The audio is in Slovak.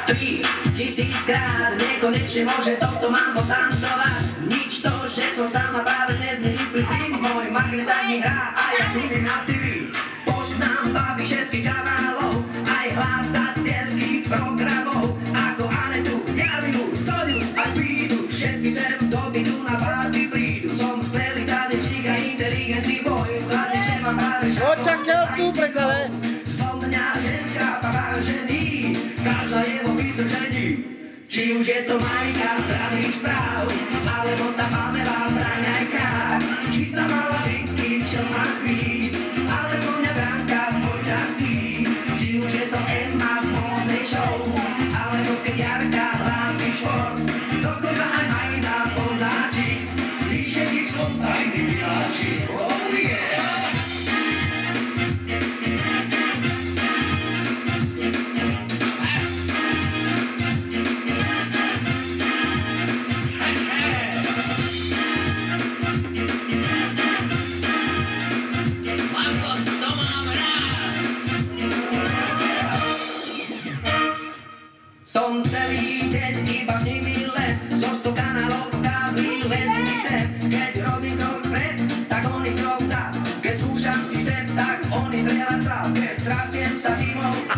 3000krát nekonečne môže toto mám potancovať. Nič to, že som sama práve nezmení vplyv. Môj magnet mi hrá a ja čujem na TV. Poznám baby všetkých kanálov, aj hlásateľky programov, ako Anetu, Jarminu, Soniu a Pídu. Všetky sem do bytu na party prídu. Som skvelý tanečník a inteligentný boj. Hlavne, že mám práve šakol. Som mňa ženská parážený, každá je vo vytržení. Či už je to Majka z ranných správ, alebo tá Pamela Braňajka. Či tá malá Vicky, čo má kvíz, alebo mňa Branka v počasí. Či už je to Emma v módnej show, alebo keď Jarka hlási šport. Dokonca aj Majda Pozáčik, tí všetkých slov tajný vyláči. Oh yeah! Som celý deň iba s nimi len, zo 100 kanálov kábli lezú sem. Keď robím krok vpred, tak oni krok vzad. Keď skúšam si step, tak oni veľa zdrav. Keď trasiem sa zimou a